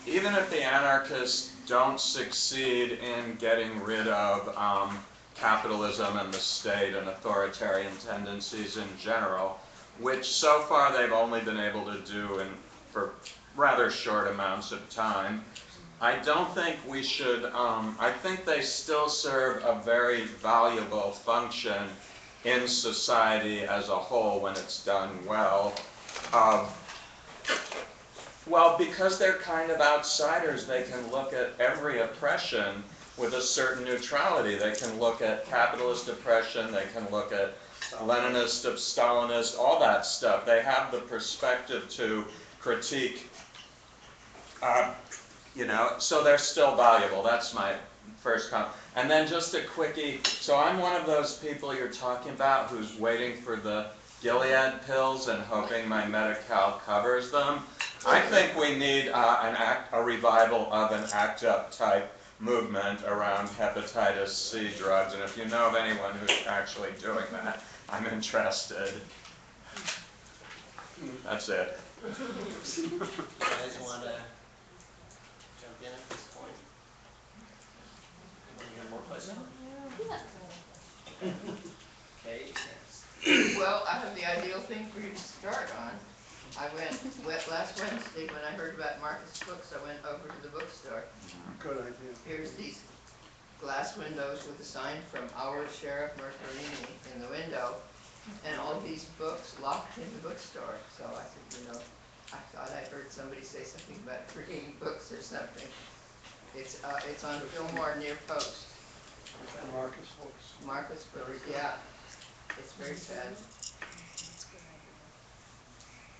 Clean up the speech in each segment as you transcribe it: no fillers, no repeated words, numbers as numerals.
even if the anarchists don't succeed in getting rid of capitalism and the state and authoritarian tendencies in general, which so far they've only been able to do for rather short amounts of time, I don't think we should, I think they still serve a very valuable function in society as a whole when it's done well. Well, because they're kind of outsiders, they can look at every oppression with a certain neutrality. They can look at capitalist oppression, they can look at Leninist, Stalinist, all that stuff. They have the perspective to critique, you know, so they're still valuable. That's my first comment. And then just a quickie, so I'm one of those people you're talking about who's waiting for the Gilead pills and hoping my Medi-Cal covers them. I think we need a revival of an ACT UP type movement around hepatitis C drugs, and if you know of anyone who's actually doing that, I'm interested. That's it. You guys want to jump in at this point? You want to hear more questions? Yeah. Okay, yes. Well, I have the ideal thing for you to start on. I went last Wednesday when I heard about Marcus' books. I went over to the bookstore. Good idea. Here's these glass windows with a sign from our Sheriff Mercurini in the window, and all these books locked in the bookstore. So I said, you know, I thought I heard somebody say something about bringing books or something. It's on Fillmore near Post. Marcus books. Marcus books, yeah. It's very sad.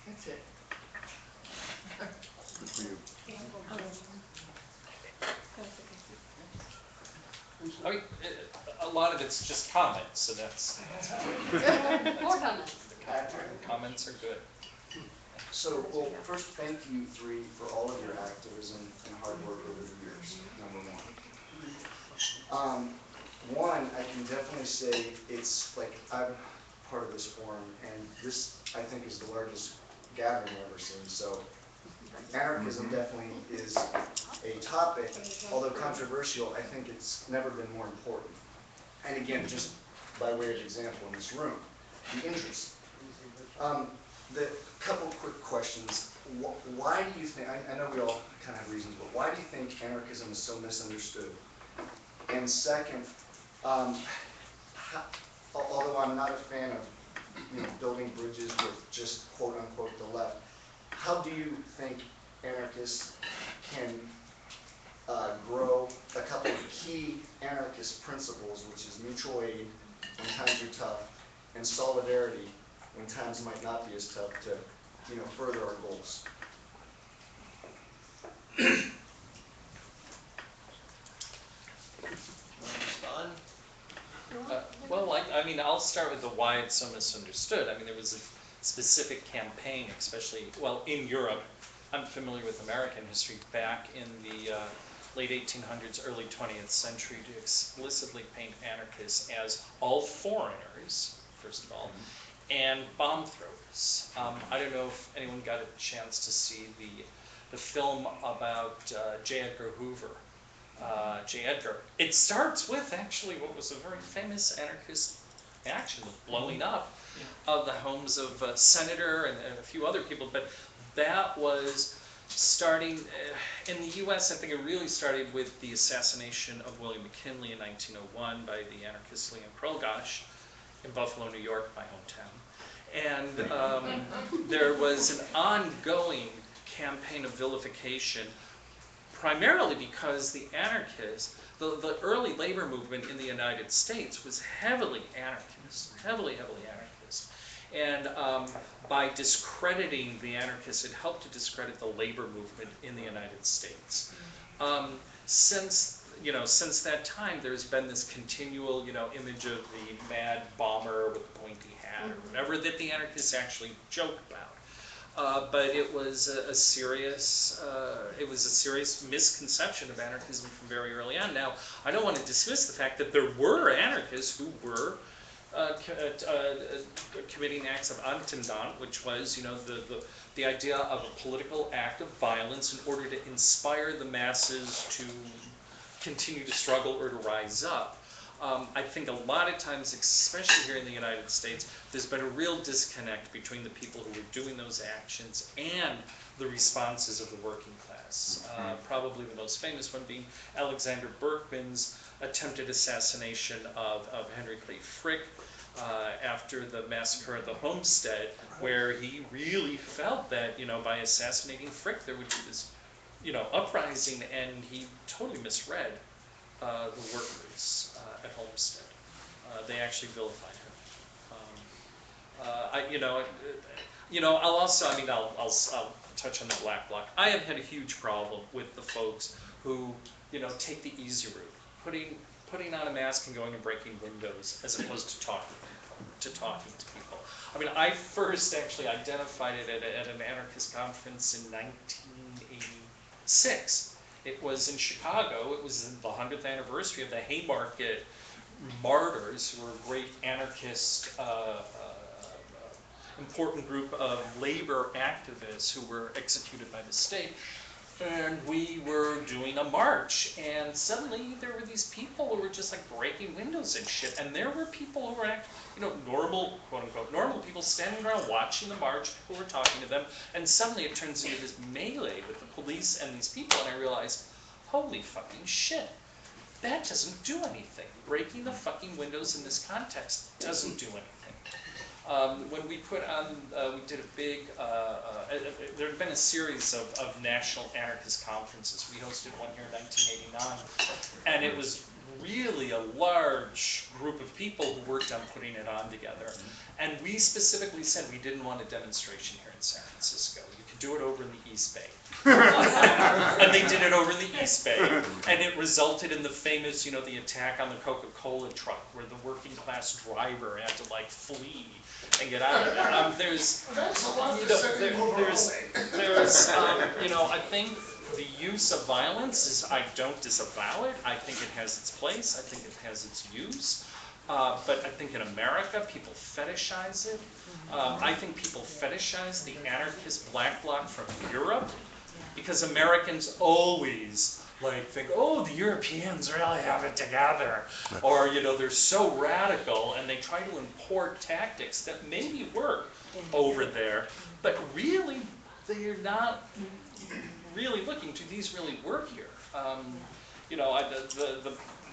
That's it. Good for you. I mean, a lot of it's just comments, so that's More comments. comments are good. So, well, first, thank you three for all of your activism and hard work over the years, number one. One, I can definitely say it's like, I'm part of this forum, and this, I think, is the largest gathering I've ever seen, so anarchism definitely is a topic, although controversial, I think it's never been more important. And again, just by way of example in this room, the interest. The couple quick questions. Why do you think, I know we all kind of have reasons, but why do you think anarchism is so misunderstood? And second, although I'm not a fan of building bridges with just quote unquote the left, how do you think anarchists can grow a couple of key anarchist principles, which is mutual aid when times are tough, and solidarity when times might not be as tough, to further our goals? Respond? Well, I mean, I'll start with the why it's so misunderstood. I mean, there was a specific campaign, especially, well, in Europe. I'm familiar with American history back in the late 1800s, early 20th century, to explicitly paint anarchists as all foreigners, first of all, and bomb throwers. I don't know if anyone got a chance to see the film about J. Edgar Hoover. J. Edgar. It starts with actually what was a very famous anarchist action, the blowing up of the homes of a senator and a few other people, but that was starting in the US. I think it really started with the assassination of William McKinley in 1901 by the anarchist Leon Krolgosh in Buffalo, New York, my hometown. And there was an ongoing campaign of vilification, primarily because the anarchists, the early labor movement in the United States was heavily anarchist, heavily anarchist. And by discrediting the anarchists, it helped to discredit the labor movement in the United States. Since that time, there's been this continual, image of the mad bomber with the pointy hat or whatever that the anarchists actually joke about. But it was a serious misconception of anarchism from very early on. Now, I don't want to dismiss the fact that there were anarchists who were committing acts of Intendant, which was, the the idea of a political act of violence in order to inspire the masses to continue to struggle or to rise up. I think a lot of times, especially here in the United States, there's been a real disconnect between the people who are doing those actions and the responses of the working class. Probably the most famous one being Alexander Berkman's attempted assassination of Henry Clay Frick after the massacre at the Homestead, where he really felt that, by assassinating Frick, there would be this, uprising, and he totally misread the workers at Homestead. They actually vilified him. I'll also, I'll touch on the Black Bloc. I have had a huge problem with the folks who, take the easy route, putting on a mask and going and breaking windows, as opposed to talking to people. I first actually identified it at an anarchist conference in 1986. It was in Chicago. It was the 100th anniversary of the Haymarket martyrs, who were a great anarchist, important group of labor activists who were executed by the state. And we were doing a march, and suddenly there were these people who were just like breaking windows and shit. And there were people who were, normal, quote unquote, normal people standing around watching the march. People were talking to them, and suddenly it turns into this melee with the police and these people. And I realized, holy fucking shit, that doesn't do anything. Breaking the fucking windows in this context doesn't do anything. When we put on, we did a big, there had been a series of national anarchist conferences. We hosted one here in 1989, and it was really a large group of people who worked on putting it on together. And we specifically said we didn't want a demonstration here in San Francisco. You could do it over in the East Bay. And they did it over in the East Bay, and it resulted in the famous, the attack on the Coca-Cola truck, where the working class driver had to flee and get out of it. I think the use of violence is, I don't disavow it. I think it has its place. I think it has its use. But I think in America, people fetishize it. I think people fetishize the anarchist Black Bloc from Europe, because Americans always think, oh, the Europeans really have it together. Or, they're so radical, and they try to import tactics that maybe work over there, but really, they're not really looking, do these really work here?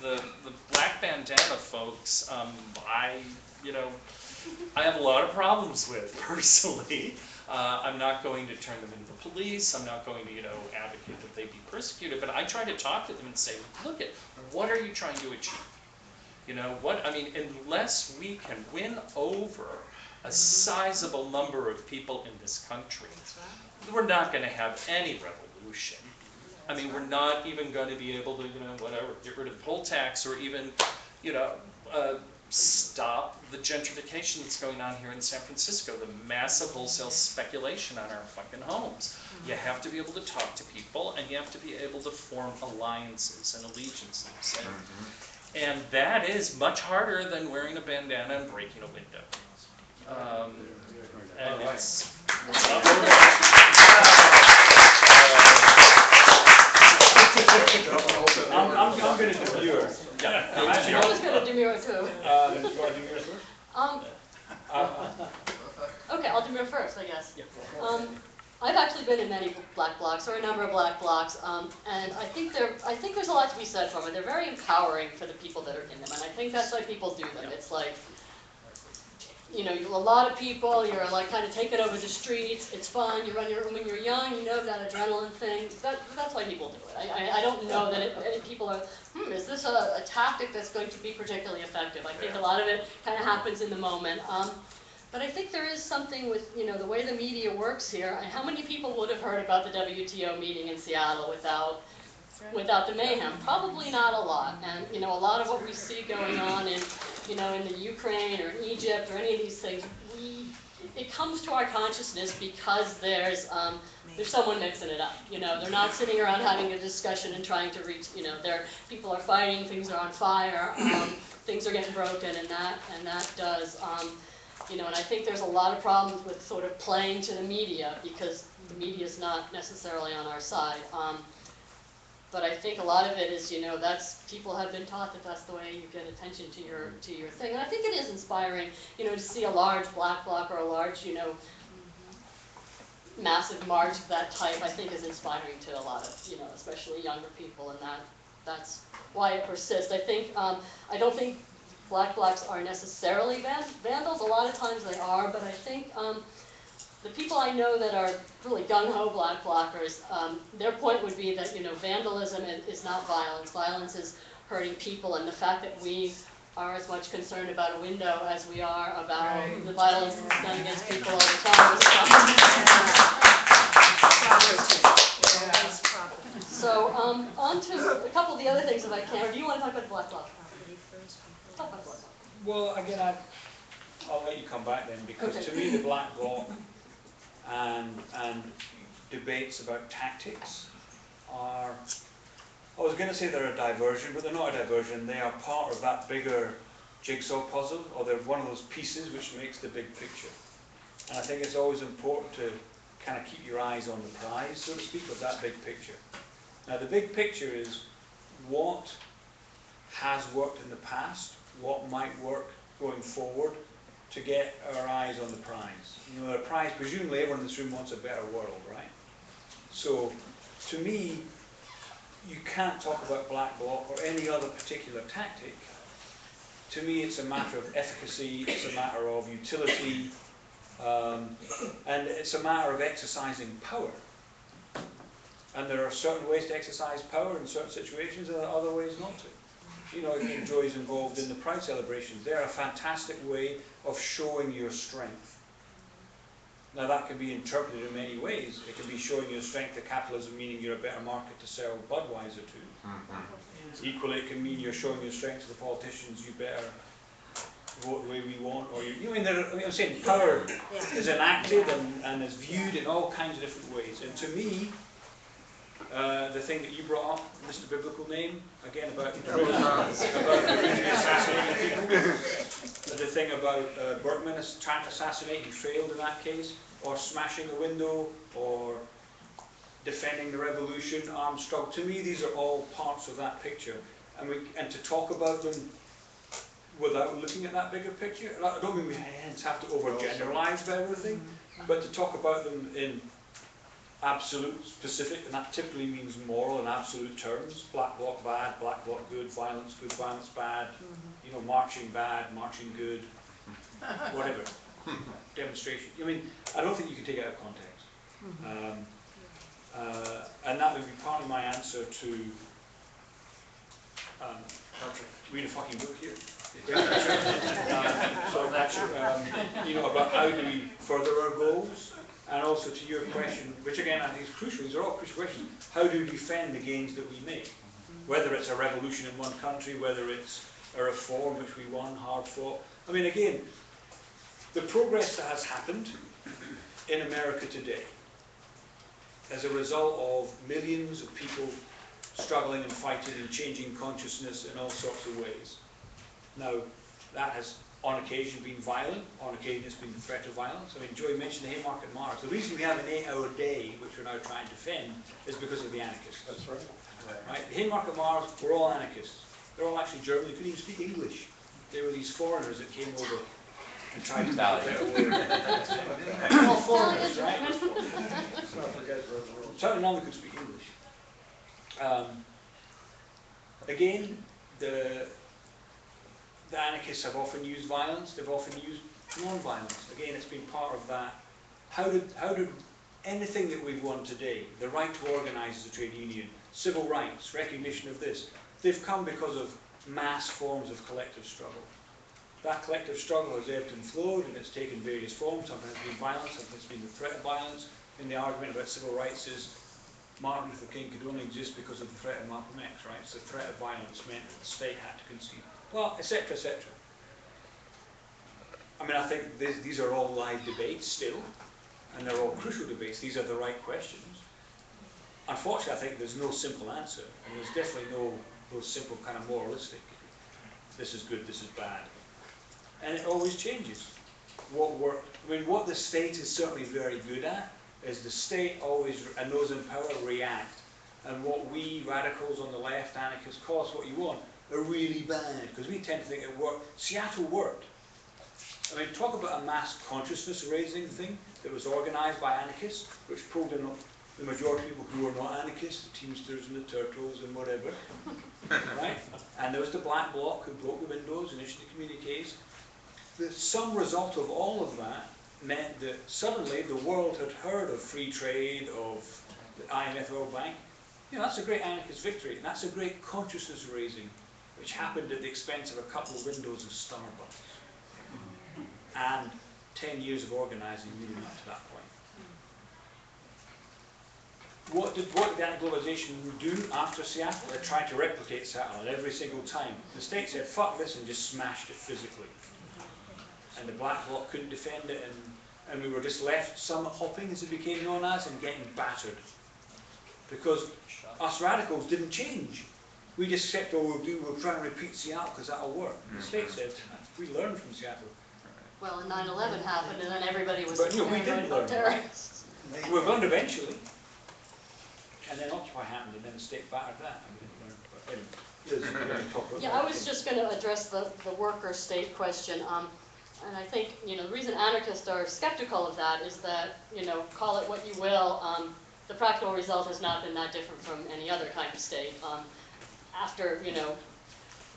The black bandana folks, I have a lot of problems with, personally. I'm not going to turn them into the police. I'm not going to, advocate that they be persecuted. But I try to talk to them and say, look, what are you trying to achieve? Unless we can win over a sizable number of people in this country, we're not going to have any revolution. We're not even going to be able to, get rid of the poll tax, or even, stop the gentrification that's going on here in San Francisco, the massive wholesale speculation on our fucking homes. You have to be able to talk to people, and you have to be able to form alliances and allegiances. And that is much harder than wearing a bandana and breaking a window. And it's I'm going to demur. yeah. I was going to demur too. You want to demur first? Okay, I'll demur first, I guess. I've actually been in many black blocs, or a number of black blocs, and I think there's a lot to be said for them. They're very empowering for the people that are in them, and I think that's why people do them. It's like, a lot of people, you're kind of taking over the streets, it's fun, when you're young, that adrenaline thing, that's why people do it. I don't know that people are, is this a tactic that's going to be particularly effective? I think a lot of it kind of happens in the moment. But I think there is something with, the way the media works here. How many people would have heard about the WTO meeting in Seattle without the mayhem? Probably not a lot. And, a lot of what we see going on in the Ukraine or in Egypt or any of these things, it comes to our consciousness because there's someone mixing it up. They're not sitting around having a discussion and trying to reach, people are fighting, things are on fire, things are getting broken, and that does. And I think there's a lot of problems with sort of playing to the media, because the media is not necessarily on our side. But I think a lot of it is, people have been taught that that's the way you get attention to your thing. And I think it is inspiring, to see a large black bloc or a large, massive march of that type. I think is inspiring to a lot of, especially younger people, and that's why it persists. I don't think black blocs are necessarily vandals. A lot of times they are, but I think the people I know that are really gung-ho black blockers, their point would be that, vandalism is not violence. Violence is hurting people, and the fact that we are as much concerned about a window as we are about the violence that's done against people all the time is a problem. So, on to a couple of the other things if I can. Or do you want to talk about black bloc? Let's talk about black bloc. Well, again, I'll let you come back then, because Okay. to me the black bloc and debates about tactics are, I was going to say they're a diversion, but they're not a diversion. They are part of that bigger jigsaw puzzle, or they're one of those pieces which makes the big picture. And I think it's always important to kind of keep your eyes on the prize, so to speak, of that big picture. Now, the big picture is what has worked in the past, what might work going forward, to get our eyes on the prize. The prize, presumably everyone in this room wants a better world, right? So, to me, you can't talk about black bloc or any other particular tactic. To me, it's a matter of efficacy, it's a matter of utility, and it's a matter of exercising power. And there are certain ways to exercise power in certain situations, and there are other ways not to. Again, Joy is involved in the Pride celebrations. They're a fantastic way of showing your strength. Now, that can be interpreted in many ways. It can be showing your strength to capitalism, meaning you're a better market to sell Budweiser to. Equally, it can mean you're showing your strength to the politicians. You better vote the way we want, or I'm saying power is enacted and is viewed in all kinds of different ways. And to me, the thing that you brought up, Mr. Biblical name, again about brutally assassinating people, the thing about Berkman trying to assassinate, he failed in that case, or smashing a window, or defending the revolution, armed struggle. To me, these are all parts of that picture, and to talk about them without looking at that bigger picture. I don't mean we hence have to overgeneralize about everything, but to talk about them in absolute, specific, and that typically means moral and absolute terms. Black bloc bad, black bloc good, violence bad, marching bad, marching good, whatever. Demonstration. I don't think you can take it out of context. And that would be part of my answer to read a fucking book here. About how do we further our goals, and also to your question, which again I think is crucial. These are all crucial questions. How do we defend the gains that we make? Whether it's a revolution in one country, whether it's a reform which we won, hard fought. Again, the progress that has happened in America today as a result of millions of people struggling and fighting and changing consciousness in all sorts of ways. Now, that has on occasion been violent, on occasion it's been the threat of violence. Joey mentioned the Haymarket Mars. The reason we have an 8-hour day, which we're now trying to defend, is because of the anarchists. That's right. Right? The Haymarket Mars were all anarchists. They're all actually German. They couldn't even speak English. They were these foreigners that came over and tried to all foreigners, right? Certainly none could speak English. Again, the anarchists have often used violence. They've often used non-violence. Again, it's been part of that. How did anything that we've won today, the right to organise as a trade union, civil rights, recognition of this, they've come because of mass forms of collective struggle. That collective struggle has ebbed and flowed, and it's taken various forms. Sometimes it's been violence, sometimes it's been the threat of violence. And the argument about civil rights is Martin Luther King could only exist because of the threat of Malcolm X, right? So the threat of violence meant that the state had to concede. Well, etc., etc. I think these are all live debates still, and they're all crucial debates. These are the right questions. Unfortunately, I think there's no simple answer, and there's definitely no simple kind of moralistic, this is good, this is bad. And it always changes. what worked. I mean, what the state is certainly very good at is the state always, and those in power, react. And what we radicals on the left, anarchists, call us what you want, are really bad, because we tend to think it worked. Seattle worked. I mean, talk about a mass consciousness raising thing that was organized by anarchists, which pulled in the majority of people who were not anarchists, the Teamsters and the Turtles and whatever, right? And there was the Black Bloc who broke the windows and issued the communiques. Some result of all of that meant that suddenly the world had heard of free trade, of the IMF World Bank. You know, that's a great anarchist victory, and that's a great consciousness raising, which happened at the expense of a couple of windows of Starbucks. And 10 years of organising leading up to that point. What did anti-globalisation do after Seattle? They tried to replicate Seattle, and every single time the state said, fuck this, and just smashed it physically. And the Black Bloc couldn't defend it, and we were just left summit hopping, as it became known as, and getting battered. Because us radicals didn't change. We just said, oh, we'll try and repeat Seattle because that'll work. The state said, we learned from Seattle. Well, and 9/11 happened, and then everybody was But, you know, we didn't learn. terrorists. We learned eventually. And then Occupy happened, and then the state battered that. And we didn't learn. But anyway, Liz, you're going to talk about Yeah, that. I was just going to address the worker state question. And I think, you know, the reason anarchists are skeptical of that is that, you know, call it what you will, the practical result has not been that different from any other kind of state. After, you know,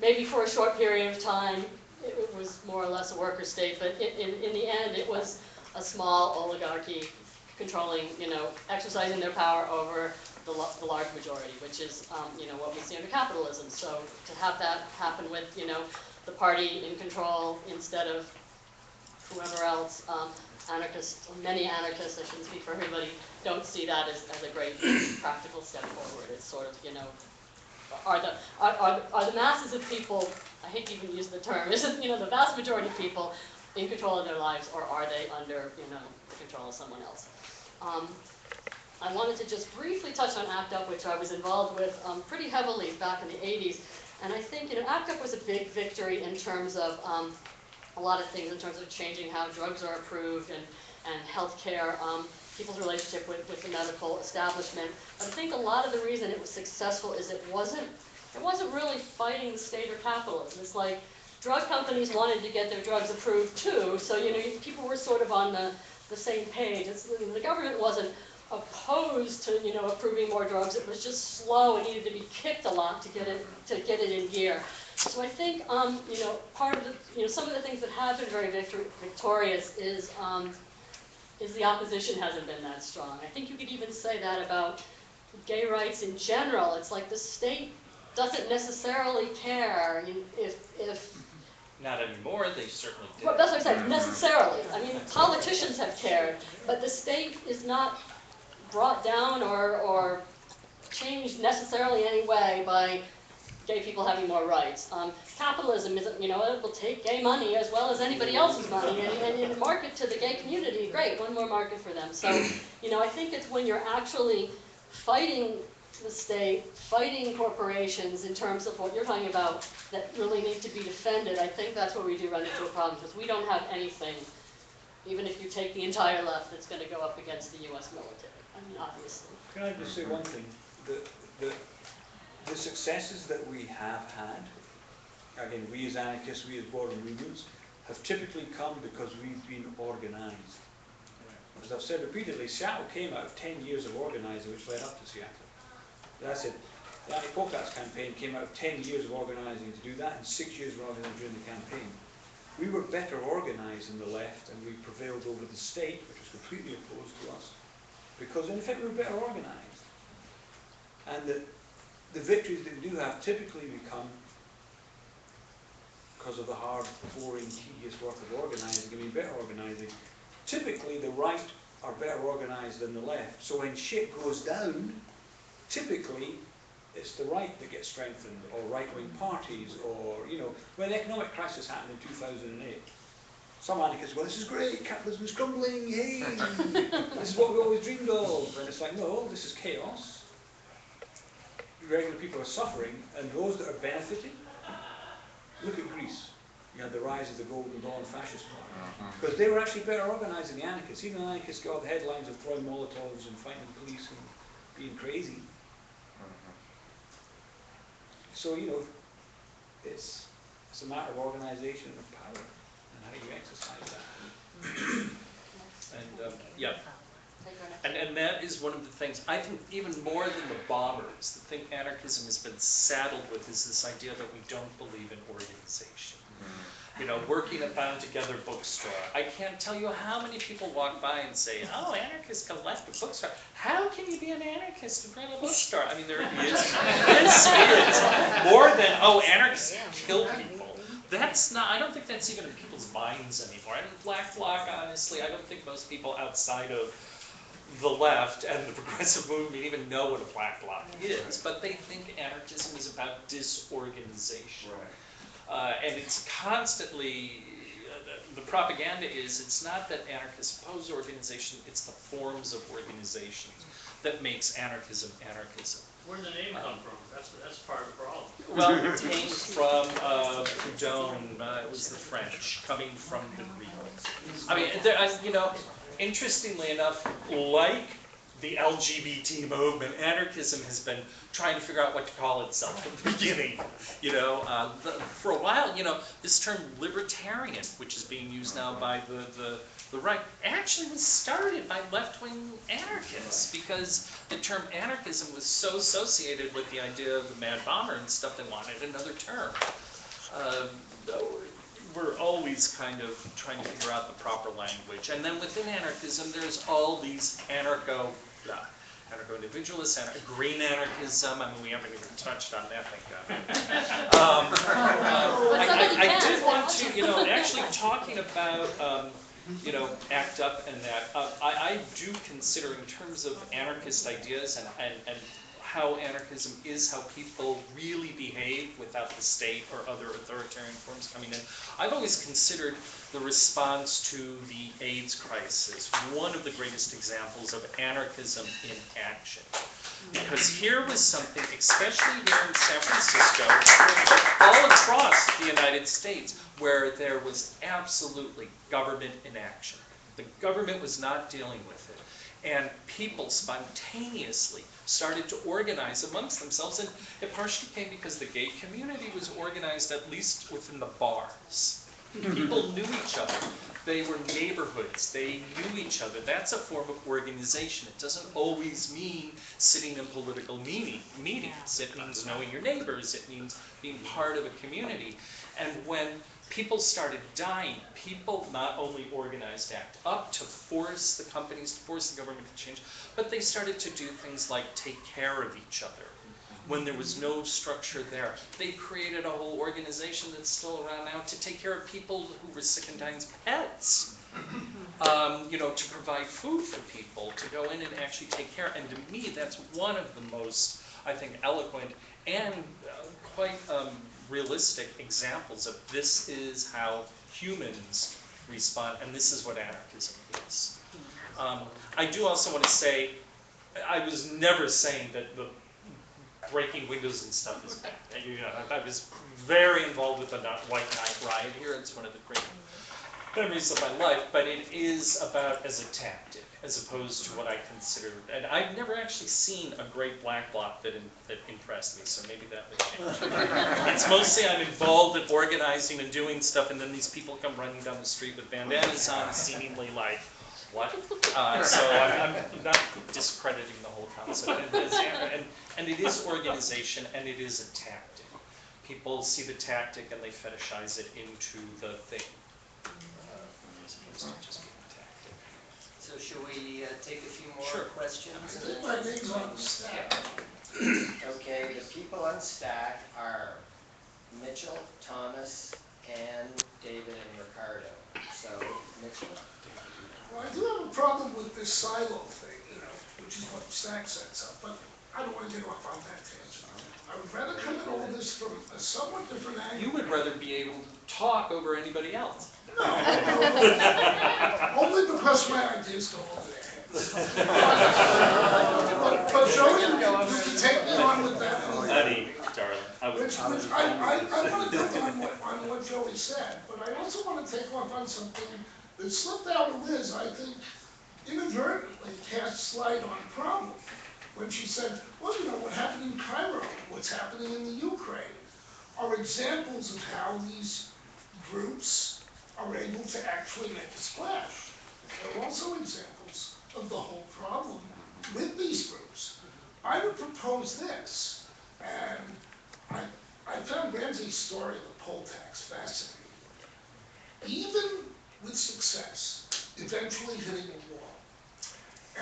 maybe for a short period of time, it was more or less a worker state, but in the end, it was a small oligarchy controlling, you know, exercising their power over the large majority, which is, you know, what we see under capitalism. So to have that happen with, you know, the party in control instead of whoever else, anarchists, many anarchists, I shouldn't speak for everybody, don't see that as a great practical step forward. It's sort of, you know, are the masses of people, I hate to even use the term, is it, you know, the vast majority of people in control of their lives, or are they under, you know, the control of someone else? I wanted to just briefly touch on ACT UP, which I was involved with pretty heavily back in the 80s. And I think, you know, ACT UP was a big victory in terms of a lot of things, in terms of changing how drugs are approved and healthcare, people's relationship with the medical establishment. But I think a lot of the reason it was successful is it wasn't really fighting the state or capitalism. It's like drug companies wanted to get their drugs approved too, so, you know, people were sort of on the same page. The government wasn't opposed to, you know, approving more drugs. It was just slow and needed to be kicked a lot to get it in gear. So I think, you know, part of the, you know, some of the things that have been very victorious is the opposition hasn't been that strong. I think you could even say that about gay rights in general. It's like the state doesn't necessarily care if Not anymore, they certainly did. well, that's what I said, necessarily. I mean, politicians have cared, but the state is not brought down or changed necessarily in any way by gay people having more rights. Capitalism is, you know, it will take gay money as well as anybody else's money and market to the gay community. Great, one more market for them. So, you know, I think it's when you're actually fighting the state, fighting corporations in terms of what you're talking about that really need to be defended. I think that's where we do run into a problem, because we don't have anything, even if you take the entire left, that's going to go up against the U.S. military. I mean, obviously. Can I just say one thing? The successes that we have had, again, we as anarchists, we as border movements, have typically come because we've been organised. As I've said repeatedly, Seattle came out of 10 years of organising, which led up to Seattle. That's it. The anti-Pockats campaign came out of 10 years of organising to do that, and 6 years of organising during the campaign. We were better organised than the left, and we prevailed over the state, which was completely opposed to us, because in fact we were better organised. And the victories that we do have typically become because of the hard, boring, tedious work of organising. I mean, better organising. Typically, the right are better organised than the left. So when shit goes down, typically, it's the right that gets strengthened, or right-wing parties, or, you know, when the economic crisis happened in 2008, some anarchists go, this is great, capitalism is crumbling, hey, this is what we always dreamed of. And it's like, no, this is chaos. Regular people are suffering, and those that are benefiting, look at Greece. you had the rise of the Golden Dawn fascist party. Because they were actually better organised than the anarchists. Even the anarchists got the headlines of throwing Molotovs and fighting the police and being crazy. So, you know, it's a matter of organisation and of power and how you exercise that. And yeah, and that is one of the things, I think even more than the bombers, the thing anarchism has been saddled with is this idea that we don't believe in organization. You know, working at Bound Together bookstore. I can't tell you how many people walk by and say, oh, anarchists have left a bookstore. How can you be an anarchist and run a bookstore? I mean, there is more than, oh, anarchists kill people. That's not, I don't think that's even in people's minds anymore. I mean, Black Bloc, honestly, I don't think most people outside of the left and the progressive movement even know what a Black Bloc is, but they think anarchism is about disorganization. Right. And it's constantly, the propaganda is, it's not that anarchists oppose organization, it's the forms of organization that makes anarchism anarchism. Where did the name come from? That's part of the problem. Well, it came from Proudhon, it was the French, coming from the Greek. I mean, you know, interestingly enough, like the LGBT movement, anarchism has been trying to figure out what to call itself from the beginning. You know, for a while, you know, this term libertarian, which is being used now by the right, actually was started by left-wing anarchists, because the term anarchism was so associated with the idea of the mad bomber and stuff, they wanted another term. We're always kind of trying to figure out the proper language. And then within anarchism, there's all these anarcho-individualists, green anarchism. I mean, we haven't even touched on that, thank God. I did want to, you know, actually talking about, you know, ACT UP and that, I do consider in terms of anarchist ideas and how anarchism is how people really behave without the state or other authoritarian forms coming in. I've always considered the response to the AIDS crisis one of the greatest examples of anarchism in action. Because here was something, especially here in San Francisco, all across the United States, where there was absolutely government inaction. The government was not dealing with it. And people spontaneously started to organize amongst themselves, and it partially came because the gay community was organized at least within the bars. People knew each other. They were neighborhoods. They knew each other. That's a form of organization. It doesn't always mean sitting in political meetings. It means knowing your neighbors. It means being part of a community. And when people started dying, people not only organized ACT UP to force the companies, to force the government to change, but they started to do things like take care of each other. When there was no structure there, they created a whole organization that's still around now to take care of people who were sick and dying's pets. You know, to provide food for people, to go in and actually take care. And to me, that's one of the most, I think, eloquent and quite realistic examples of this is how humans respond, and this is what anarchism is. I do also want to say, I was never saying that the breaking windows and stuff is bad. You know, I was very involved with the White Knight riot here. It's one of the great memories of my life, but it is about as a tactic, as opposed to what I consider, and I've never actually seen a great Black Bloc that impressed me, so maybe that would change. It's mostly I'm involved in organizing and doing stuff, and then these people come running down the street with bandanas on, seemingly like, what? So I'm not discrediting the whole concept. And it is organization, and it is a tactic. People see the tactic and they fetishize it into the thing. As opposed to just being a tactic. So should we take a few more Sure. questions? I think my name's on the stack. Okay, the people on stack are Mitchell, Thomas, Ann, David, and Ricardo. So, Mitchell? Well, I do have a problem with this silo thing, you know, which is what Stack sets up, but I don't want to get off on that tangent. I would rather come at all this from a somewhat different angle. You would rather be able to talk over anybody else. No, only because my ideas go over their heads. But Joey, you can take me on with that. Honey, darling, I would Which I want to take on what Joey said, but I also want to take off on something that slipped out of Liz, I think, inadvertently casts light on a problem. When she said, well, you know, what happened in Cairo, what's happening in the Ukraine, are examples of how these groups are able to actually make a splash. They're also examples of the whole problem with these groups. I would propose this, and I found Ramsey's story of the poll tax fascinating. Even with success, eventually hitting a wall.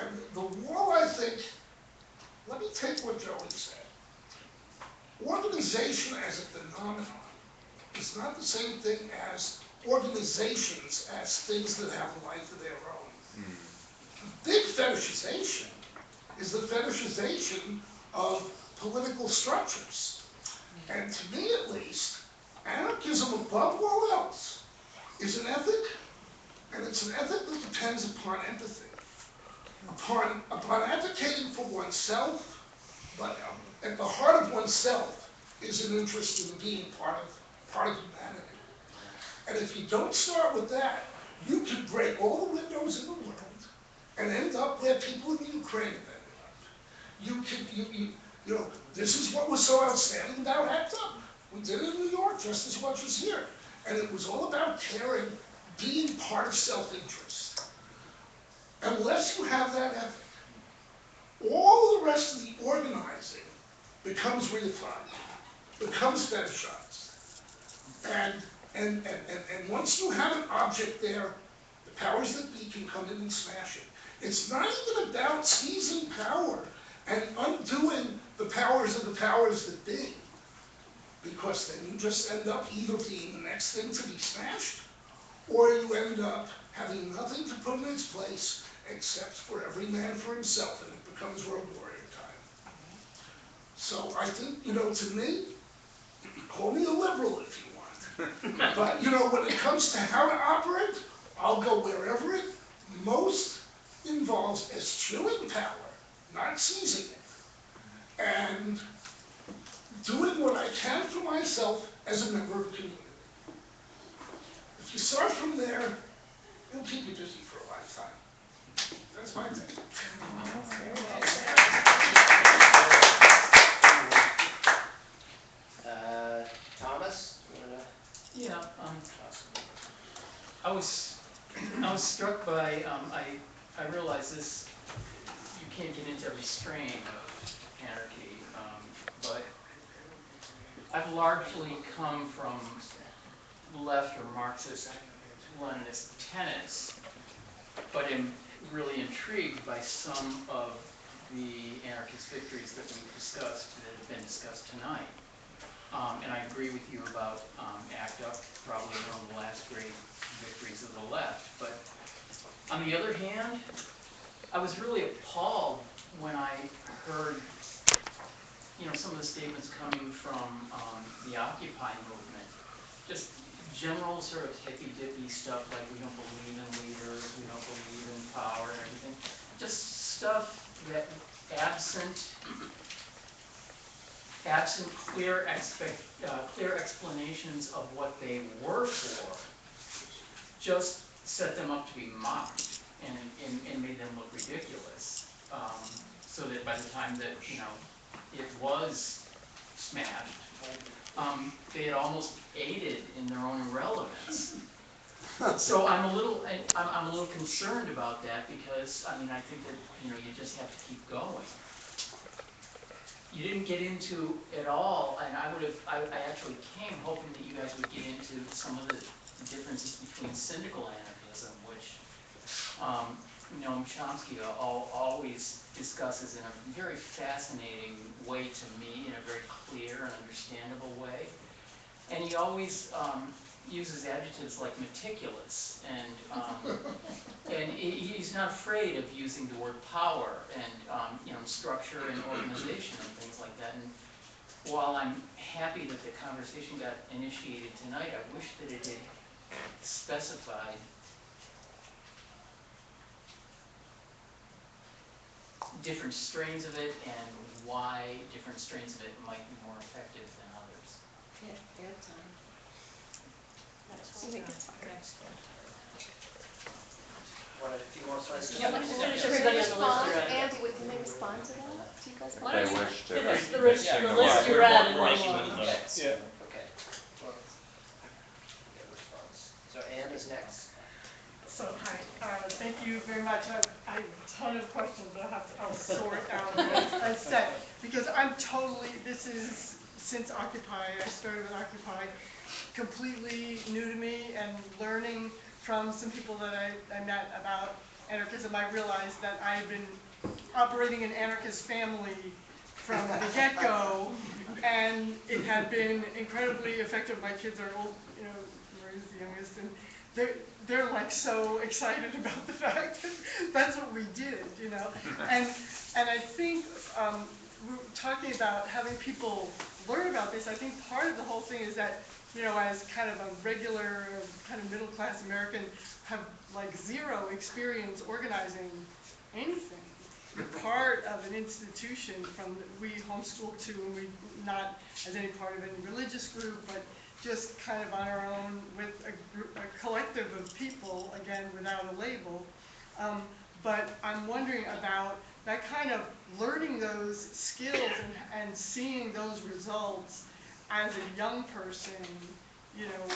And the wall, I think, let me take what Joey said. Organization as a phenomenon is not the same thing as organizations as things that have a life of their own. The big fetishization is the fetishization of political structures. And to me, at least, anarchism above all else is an ethic, and it's an ethic that depends upon empathy, upon advocating for oneself, but at the heart of oneself is an interest in being part of humanity. And if you don't start with that, you can break all the windows in the world and end up where people in the Ukraine have ended up. You know, this is what was so outstanding about ACT UP. We did it in New York just as much as here. And it was all about caring, being part of self-interest. Unless you have that ethic, all the rest of the organizing becomes reified, becomes fetishized. And once you have an object there, the powers that be can come in and smash it. It's not even about seizing power and undoing the powers of the powers that be, because then you just end up either being the next thing to be smashed, or you end up having nothing to put in its place except for every man for himself, and it becomes Road Warrior time. So I think, you know, to me, call me a liberal if you want, but, you know, when it comes to how to operate, I'll go wherever it most involves eschewing power, not seizing it, and doing what I can for myself as a member of a community. If you start from there, it'll keep you busy for a lifetime. That's my take. Thomas, you wanna? Yeah, I was struck by, I realize this, you can't get into every strain of anarchy, but I've largely come from left or Marxist Leninist tenets, but am really intrigued by some of the anarchist victories that we've discussed, that have been discussed tonight. And I agree with you about ACT UP, probably one of the last great victories of the left. But on the other hand, I was really appalled when I heard, you know, some of the statements coming from the Occupy movement. Just general sort of hippy-dippy stuff like we don't believe in leaders, we don't believe in power and everything. Just stuff that absent clear explanations of what they were for, just set them up to be mocked and made them look ridiculous. So that by the time that, you know, it was smashed, they had almost aided in their own irrelevance. So I'm a little concerned about that, because I mean, I think that, you know, you just have to keep going. You didn't get into at all, and I actually came hoping that you guys would get into some of the differences between syndical anarchism, which Noam Chomsky always discusses in a very fascinating way to me, in a very clear and understandable way. And he always uses adjectives like meticulous, and he's not afraid of using the word power and you know, structure and organization and things like that. And while I'm happy that the conversation got initiated tonight, I wish that it had specified different strains of it and why different strains of it might be more effective than others. Yeah, time. Wanted a few more questions? Yeah, let's finish Can they everybody on the list respond, you read. Andy, can they respond to that? Do you guys Why want They don't you wish to. finish the Yeah, list you read and Right. then we'll. Okay. Yeah. Okay. Well, get a response. So Ann is next. So, hi, thank you very much. I have a ton of questions, but I'll sort out what I said. Because I'm totally, this is since Occupy, I started with Occupy, completely new to me, and learning from some people that I met about anarchism. I realized that I had been operating an anarchist family from the get-go, and it had been incredibly effective. My kids are old, you know, Maria's the youngest, and they're like so excited about the fact that that's what we did, you know. And I think we're talking about having people learn about this. I think part of the whole thing is that, you know, as kind of a regular kind of middle class American, have like zero experience organizing anything. We're part of an institution from we homeschooled to, and we not as any part of any religious group, but just kind of on our own with a collective of people, again, without a label. But I'm wondering about that kind of learning those skills and seeing those results as a young person, you know,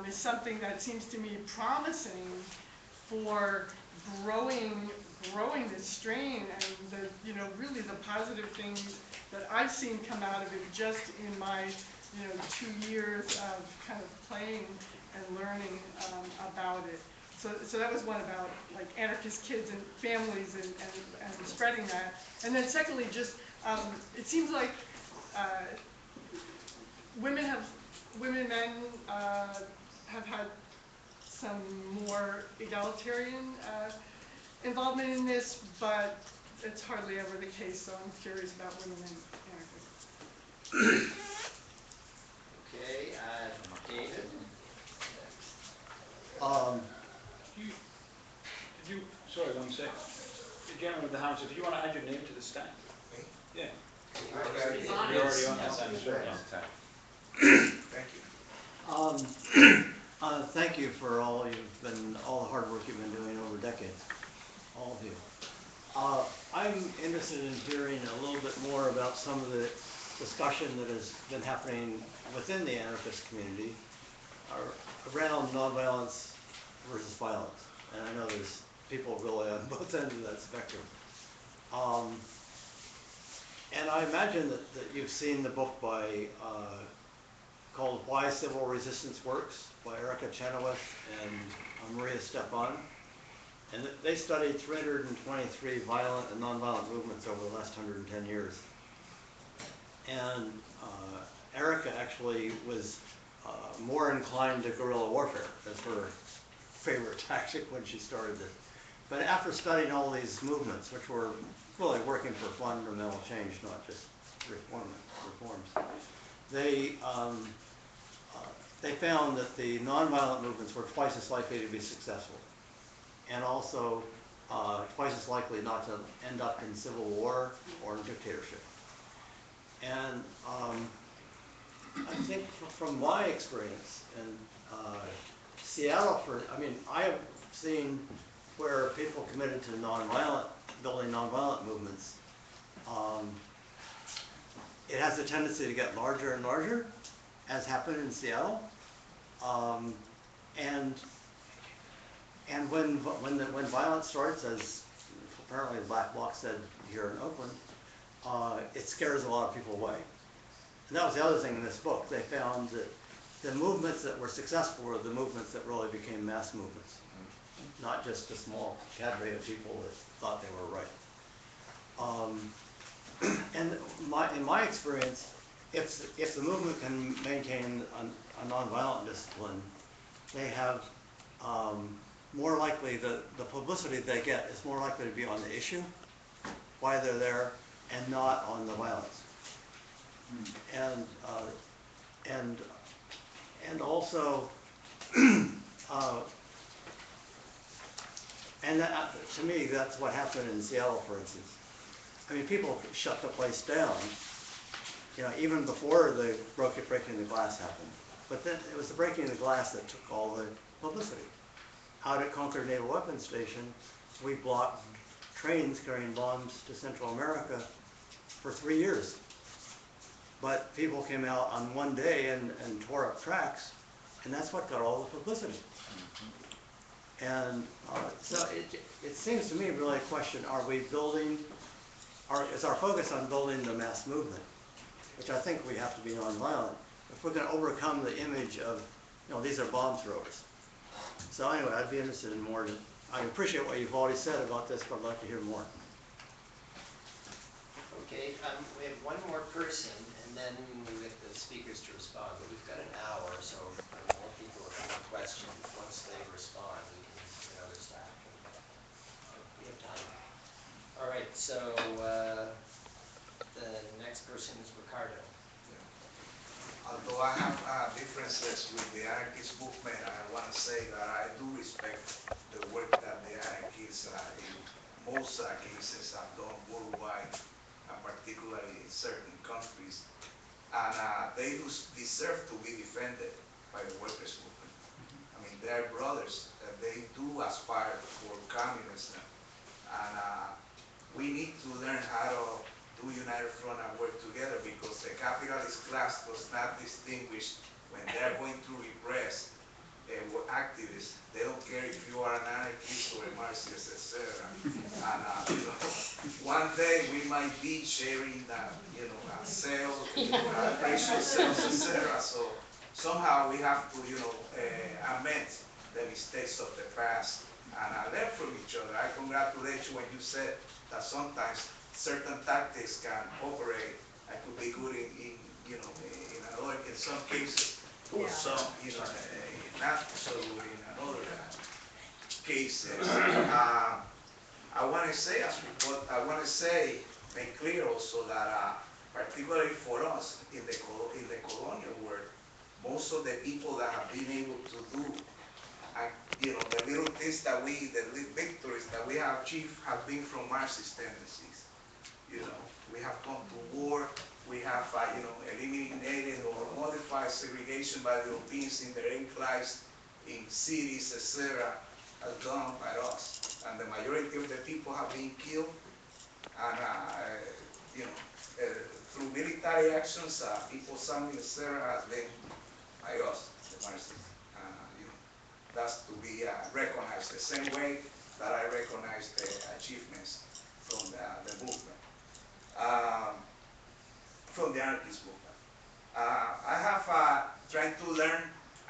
is something that seems to me promising for growing this strain, and the, you know, really the positive things that I've seen come out of it just in my, you know, 2 years of kind of playing and learning about it. So that was one about like anarchist kids and families and spreading that. And then secondly, just it seems like women, men have had some more egalitarian involvement in this, but it's hardly ever the case. So I'm curious about women and anarchism. Okay, David. Did you, sorry, one sec. The gentleman with the house, if you want to add your name to the stack. Yeah. You're You're already on that, I'm sure. Thank you. Thank you for all the hard work you've been doing over decades, all of you. I'm interested in hearing a little bit more about some of the discussion that has been happening within the anarchist community around nonviolence versus violence. And I know there's people really on both ends of that spectrum. And I imagine that you've seen the book called Why Civil Resistance Works by Erica Chenoweth and Maria Stepan. And they studied 323 violent and nonviolent movements over the last 110 years. And Erica actually was more inclined to guerrilla warfare as her favorite tactic when she started this. But after studying all these movements, which were really working for fundamental change, not just reforms, they found that the nonviolent movements were twice as likely to be successful, and also twice as likely not to end up in civil war or in dictatorship. And I think from my experience in Seattle, I have seen where people committed to building nonviolent movements, it has a tendency to get larger and larger, as happened in Seattle. And when violence starts, as apparently the Black Bloc said here in Oakland, it scares a lot of people away. And that was the other thing in this book. They found that the movements that were successful were the movements that really became mass movements, not just a small cadre of people that thought they were right. And in my experience, if the movement can maintain a nonviolent discipline, they have more likely, the publicity they get is more likely to be on the issue, why they're there, and not on the violence. And also, and to me, that's what happened in Seattle, for instance. I mean, people shut the place down, you know, even before the breaking the glass happened. But then it was the breaking of the glass that took all the publicity. Out at Concord Naval Weapons Station, we blocked trains carrying bombs to Central America for 3 years. But people came out on one day and tore up tracks, and that's what got all the publicity. And so it seems to me really a question, are we building, is our focus on building the mass movement, which I think we have to be nonviolent, if we're going to overcome the image of, you know, these are bomb throwers. So anyway, I'd be interested in more. I appreciate what you've already said about this, but I'd like to hear more. Okay, we have one more person, and then we get the speakers to respond, but we've got an hour, so more people have more questions. Once they respond, we can get others back. We have time. All right, so the next person is Ricardo. Although I have differences with the anarchist movement, I want to say that I do respect the work that the anarchists in most cases have done worldwide, and particularly in certain countries. And they do deserve to be defended by the workers' movement. I mean, they're brothers, they do aspire for communism. And we need to learn how to do united front and work together, because the capitalist class does not distinguish when they're going to repress activists. They don't care if you are an anarchist or a Marxist, etc. And you know, one day we might be sharing, you know, sales, precious sales, etc. So somehow we have to, you know, amend the mistakes of the past and learn from each other. I congratulate you when you said that sometimes certain tactics can operate and could be good in you know, in some cases, or some, you know, not so good in another cases. I want to say, but I want to say, make clear also that particularly for us in the colonial world, most of the people that have been able to do, you know, the little things that the victories that we have achieved have been from Marxist tendencies. You know, we have gone to war, we have, you know, eliminated or modified segregation by the Europeans in their enclaves, in cities, etc., as done by us. And the majority of the people have been killed, and, you know, through military actions, people's family, etc., has been by us, the Marxists. You know, that's to be recognized the same way that I recognize the achievements from the movement. From the anarchist movement. I have tried to learn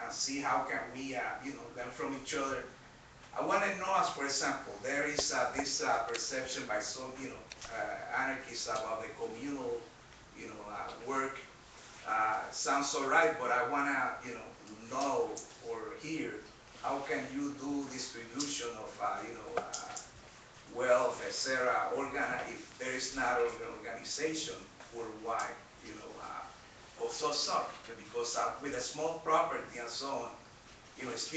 and see how can we, you know, learn from each other. I want to know, as for example, there is this perception by some, you know, anarchists about the communal, you know, work. Sounds all right, but I want to, you know or hear how can you do distribution of, you know, wealth, etc., if there is not an organization worldwide, you know, of some sort, because with a small property and so on, you know, it's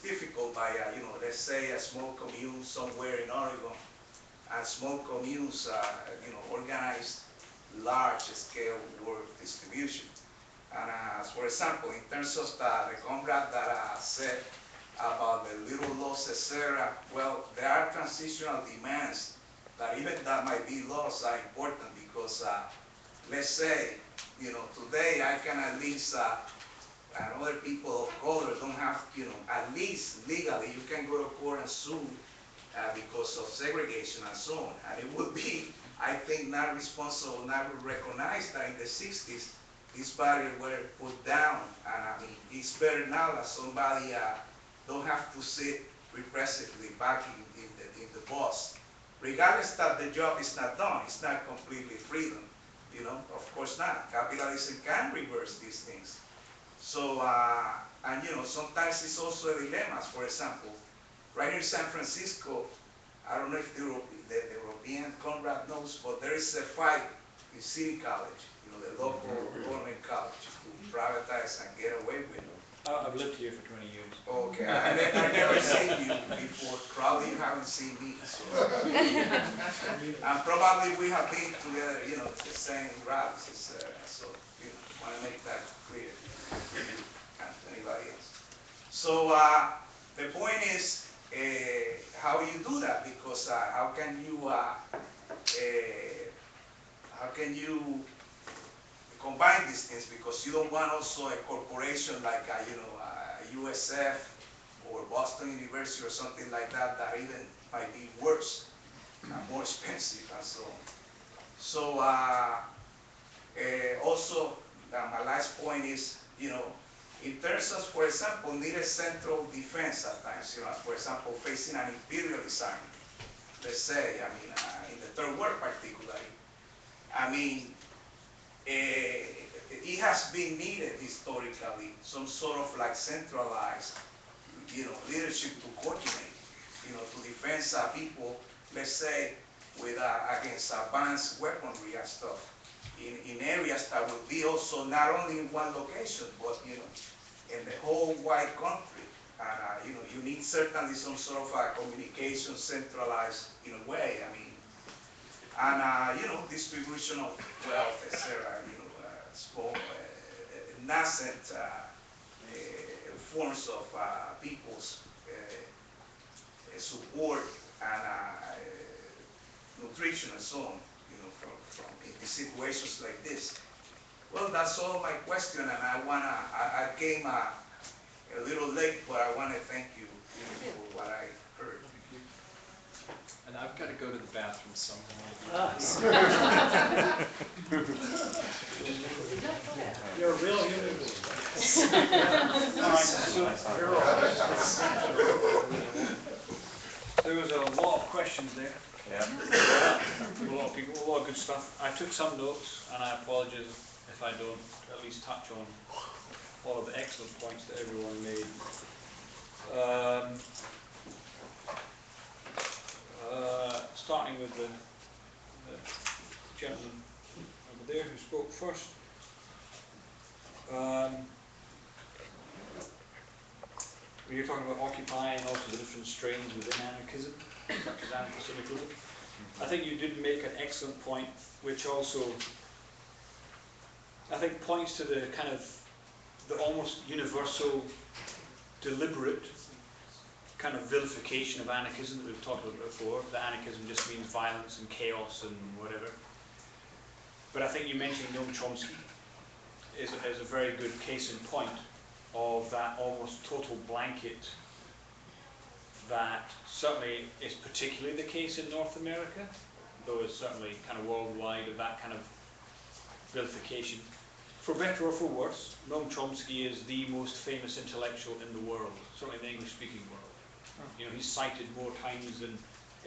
difficult by, you know, let's say a small commune somewhere in Oregon, and small communes, you know, organize large-scale work distribution. And for example, in terms of the comrade that said about the little laws, etc., well, there are transitional demands that even that might be laws are important, because let's say, you know, today I can at least, and other people of color don't have, you know, at least legally you can go to court and sue because of segregation and so on. And it would be, I think, not responsible, not recognized that in the 60s these barriers were put down. And I mean, it's better now that somebody don't have to sit repressively back in the boss. Regardless that the job is not done, it's not completely freedom, you know, of course not. Capitalism can reverse these things. So, and you know, sometimes it's also a dilemma. For example, right here in San Francisco, I don't know if the European comrade knows, but there is a fight in City College, you know, the local government college, to privatize and get away with it. I've lived here for 20 years. Okay, I've never seen you before. Probably you haven't haven't seen me. So. And probably we have been together, you know, the same routes. So, you know, want to make that clear to anybody else. So the point is how you do that, because how can you combine these things, because you don't want also a corporation like USF or Boston University or something like that that even might be worse, more expensive and so on. So also my last point is, you know, in terms of, for example, needed central defense at times, you know, for example, facing an imperialist army, let's say, I mean, in the third world particularly, I mean, it has been needed historically, some sort of like centralized, you know, leadership to coordinate, you know, to defend people, let's say, with against advanced weaponry and stuff, in areas that would be also not only in one location, but, you know, in the whole wide country. And, you know, you need certainly some sort of communication centralized in a way, I mean, and, you know, distribution of wealth, etc., you know, small, nascent forms of people's support and nutrition and so on, you know, from in situations like this. Well, that's all my question, and I came a little late, but I want to thank you, for what I heard. And I've got to go to the bathroom somewhere. You're a real human being. All right, so there was a lot of questions there. Yeah. A lot of people, a lot of good stuff. I took some notes, and I apologize if I don't at least touch on all of the excellent points that everyone made. Starting with the gentleman over there who spoke first. You're talking about Occupy and also the different strains within anarchism, such as anarcho-syndicalism. I think you did make an excellent point, which also, I think, points to the kind of the almost universal, deliberate kind of vilification of anarchism that we've talked about before. That anarchism just means violence and chaos and whatever. But I think you mentioned Noam Chomsky is a very good case in point of that almost total blanket that certainly is particularly the case in North America, though it's certainly kind of worldwide, of that kind of vilification. For better or for worse, Noam Chomsky is the most famous intellectual in the world, certainly in the English-speaking world. You know, he's cited more times than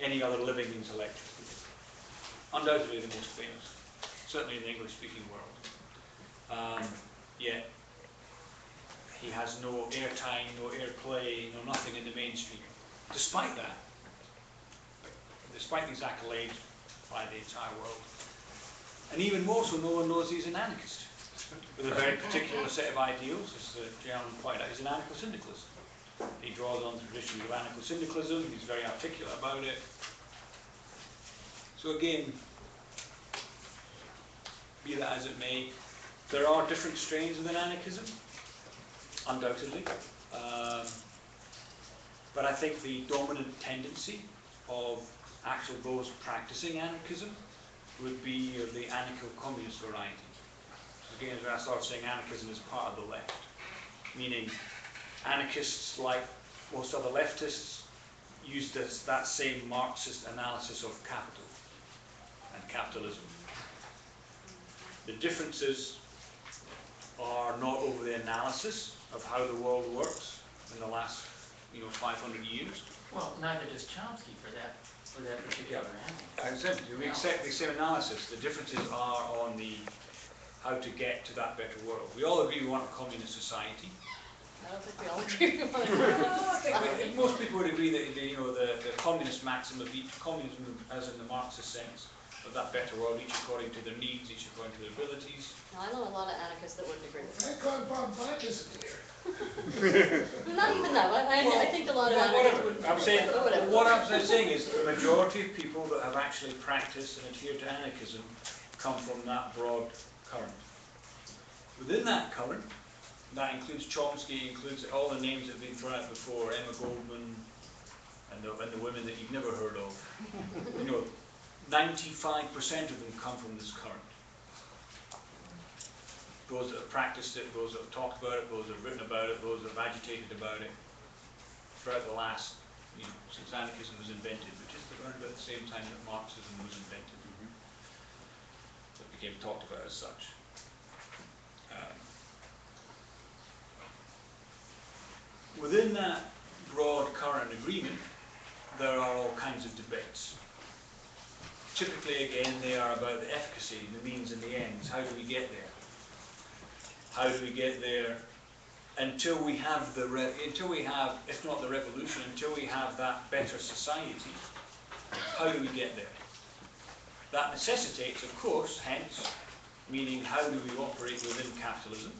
any other living intellectual. Undoubtedly the most famous, certainly in the English-speaking world. Yet he has no airtime, no airplay, no nothing in the mainstream. Despite that, despite these accolades by the entire world, and even more so, no one knows he's an anarchist with a very particular set of ideals, as the gentleman pointed out. He's an anarcho-syndicalist. He draws on traditions of anarcho-syndicalism. He's very articulate about it. So again, be that as it may, there are different strains within anarchism, undoubtedly. But I think the dominant tendency of actual those practicing anarchism would be of the anarcho-communist variety. So again, when I start saying anarchism is part of the left, meaning anarchists, like most other leftists, use that same Marxist analysis of capital and capitalism. The differences are not over the analysis of how the world works in the last 500 years. Well, neither does Chomsky for that particular animal. As I said, we accept the same analysis. The differences are on the how to get to that better world. We all agree we want a communist society. I don't think we all agree with that. Most people would agree that the communist maxim of each communism, as in the Marxist sense, of that better world, each according to their needs, each according to their abilities. Now, I know a lot of anarchists that wouldn't agree with that. Thank God Bob Black isn't here. Not even that, I think a lot of anarchists Whatever. wouldn't. I'm saying, Whatever. what I'm saying is the majority of people that have actually practiced and adhered to anarchism come from that broad current. Within that current, that includes Chomsky, includes all the names that have been thrown out before, Emma Goldman, and the women that you've never heard of. 95% of them come from this current. Those that have practiced it, those that have talked about it, those that have written about it, those that have agitated about it throughout the last, since anarchism was invented, which is around about the same time that Marxism was invented. It became talked about as such. Within that broad current agreement, there are all kinds of debates. Typically, again, they are about the efficacy, the means and the ends. How do we get there? How do we get there until we have if not the revolution, until we have that better society? How do we get there? That necessitates, of course, hence, meaning how do we operate within capitalism?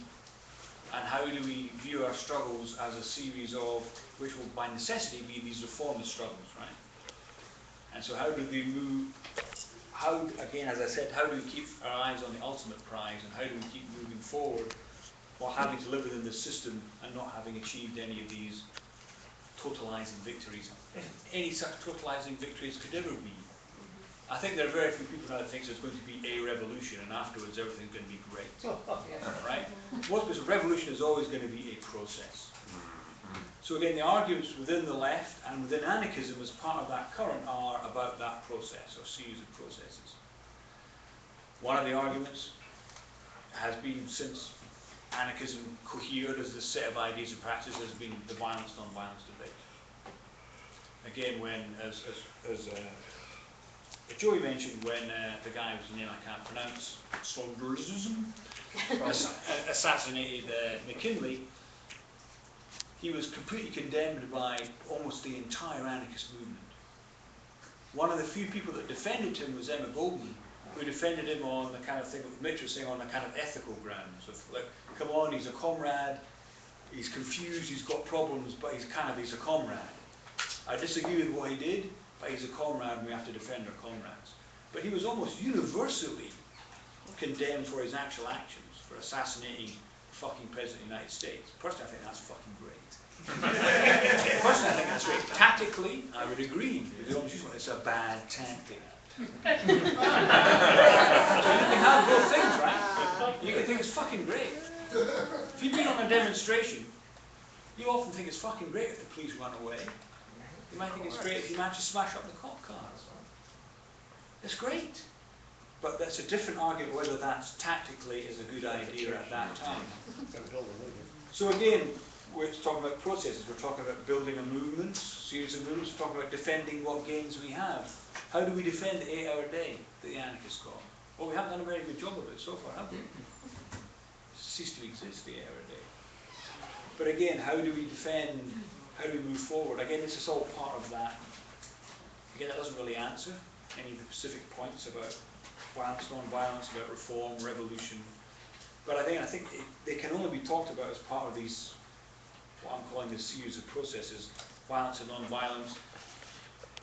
And how do we view our struggles as a series of, which will by necessity be these reformist struggles, right? And so how do we move, again, as I said, how do we keep our eyes on the ultimate prize, and how do we keep moving forward while having to live within the system and not having achieved any of these totalizing victories, if any such totalizing victories could ever be. I think there are very few people now that think there's going to be a revolution and afterwards everything's going to be great, right? Because revolution is always going to be a process. So again, the arguments within the left and within anarchism as part of that current are about that process, or series of processes. One of the arguments has been, since anarchism cohered as this set of ideas and practices, has been the violence, non-violence debate. Again, when, as Joey mentioned, when the guy whose name I can't pronounce, Saundersism, assassinated McKinley, he was completely condemned by almost the entire anarchist movement. One of the few people that defended him was Emma Goldman, who defended him on the kind of thing that Mitch was saying, on the kind of ethical grounds of, like, come on, he's a comrade, he's confused, he's got problems, but he's a comrade. I disagree with what he did, but he's a comrade and we have to defend our comrades. But he was almost universally condemned for his actual actions, for assassinating the fucking President of the United States. Personally, I think that's fucking great. Personally, I think that's great. Tactically, I would agree. It's a bad tactic. So you can have both things, right? You can think it's fucking great. If you've been on a demonstration, you often think it's fucking great if the police run away. You might think it's great if you manage to smash up the cop cars. It's great. But that's a different argument whether that tactically is a good idea at that time. So again, we're talking about processes, we're talking about building a movement, series of movements, we're talking about defending what gains we have. How do we defend the 8-hour day that the anarchists call? Well, we haven't done a very good job of it so far, have we? It's ceased to exist, the 8-hour day. But again, how do we defend, how do we move forward? Again, this is all part of that. Again, that doesn't really answer any of the specific points about violence, non-violence, about reform, revolution. But I think they can only be talked about as part of these, what I'm calling this series of processes, violence and non-violence.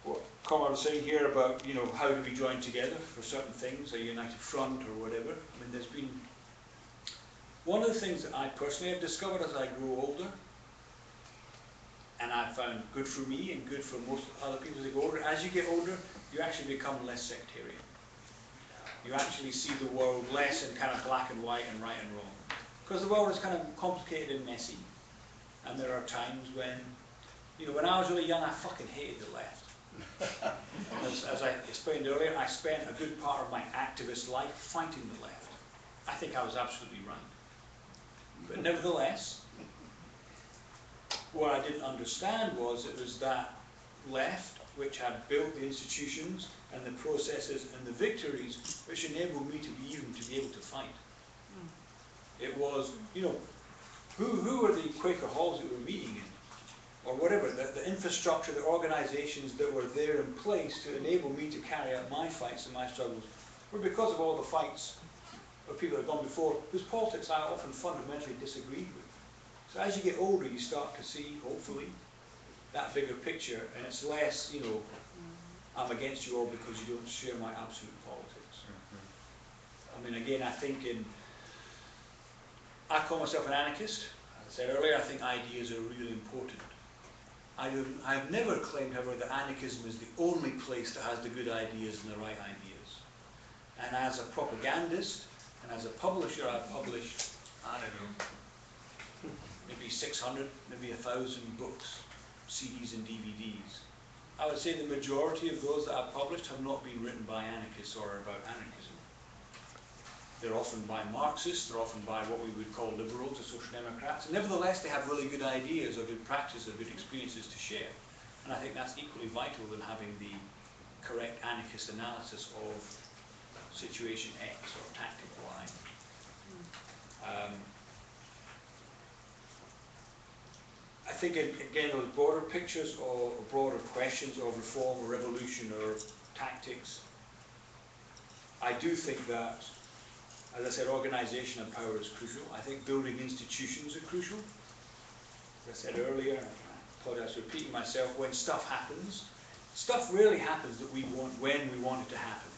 What Conrad was saying here about, how do we join together for certain things, a united front or whatever. I mean, there's been, one of the things that I personally have discovered as I grow older, and I've found good for me and good for most other people as they go older, as you get older, you actually become less sectarian. You actually see the world less in kind of black and white and right and wrong. Because the world is kind of complicated and messy. And there are times when, when I was really young, I fucking hated the left. As I explained earlier, I spent a good part of my activist life fighting the left. I think I was absolutely right. But nevertheless, what I didn't understand was it was that left which had built the institutions and the processes and the victories which enabled me to be able to fight. It was, who were the Quaker halls that we were meeting in? or whatever, the infrastructure, the organizations that were there in place to enable me to carry out my fights and my struggles were because of all the fights of people that have gone before, whose politics I often fundamentally disagreed with. So as you get older, you start to see, hopefully, that bigger picture, and it's less, you know, I'm against you all because you don't share my absolute politics. I mean, again, I think I call myself an anarchist. As I said earlier, I think ideas are really important. I've never claimed, however, that anarchism is the only place that has the good ideas and the right ideas. And as a propagandist, and as a publisher, I've published, I don't know, maybe 600, maybe 1,000 books, CDs and DVDs. I would say the majority of those that I've published have not been written by anarchists or about anarchism. They're often by Marxists, they're often by what we would call liberals or social democrats. And nevertheless, they have really good ideas or good practices or good experiences to share. And I think that's equally vital than having the correct anarchist analysis of situation X or tactic Y. I think, again, those broader pictures or broader questions of reform or revolution or tactics, I do think that, as I said, organization and power is crucial. I think building institutions are crucial. As I said earlier, I thought I was repeating myself, when stuff happens, stuff rarely happens that we want when we want it to happen.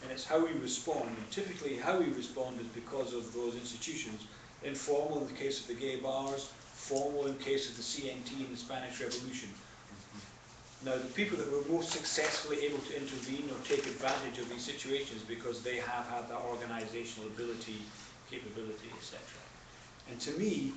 And it's how we respond. And typically how we respond is because of those institutions. Informal in the case of the gay bars, formal in the case of the CNT and the Spanish Revolution. Now, the people that were most successfully able to intervene or take advantage of these situations because they have had that organizational ability, capability, etc. And to me,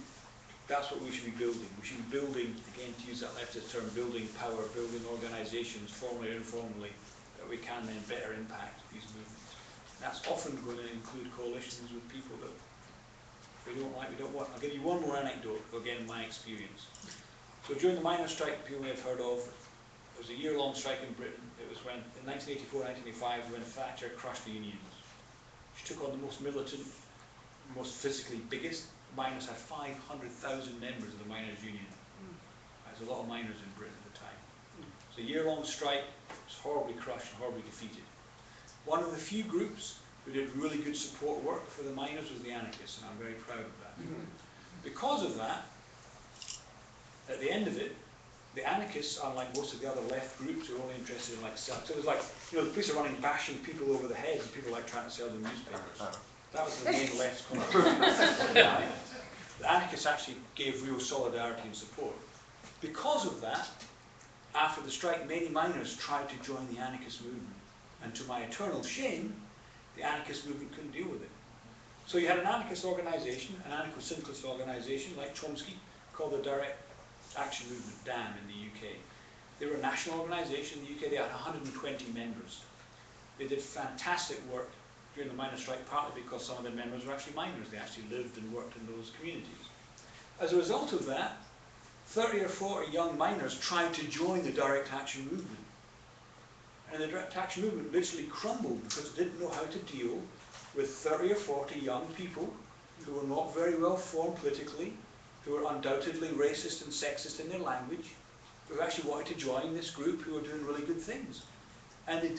that's what we should be building. We should be building, again, to use that leftist term, building power, building organizations, formally or informally, that we can then better impact these movements. And that's often going to include coalitions with people that we don't like, we don't want. I'll give you one more anecdote, again, my experience. So during the miners' strike, people may have heard of, it was a year-long strike in Britain. It was when, in 1984, 1985, when Thatcher crushed the unions. She took on the most militant, most physically biggest. Miners had 500,000 members of the miners' union. There's a lot of miners in Britain at the time. It was a year-long strike. It was horribly crushed and horribly defeated. One of the few groups who did really good support work for the miners was the anarchists, and I'm very proud of that. Because of that, at the end of it, the anarchists, unlike most of the other left groups, who are only interested in like self. So it was like, you know, the police are running, bashing people over the heads, and people like trying to sell them newspapers. That was the main left contribution. The anarchists actually gave real solidarity and support. Because of that, after the strike, many miners tried to join the anarchist movement. And to my eternal shame, the anarchist movement couldn't deal with it. So you had an anarchist organization, an anarcho-syndicalist organization like Chomsky, called the Direct Action Movement, DAM, in the UK. They were a national organization in the UK. They had 120 members. They did fantastic work during the miners' strike, partly because some of their members were actually miners. They actually lived and worked in those communities. As a result of that, 30 or 40 young miners tried to join the Direct Action Movement. And the Direct Action Movement literally crumbled because it didn't know how to deal with 30 or 40 young people who were not very well formed politically, who were undoubtedly racist and sexist in their language, who actually wanted to join this group who were doing really good things. And they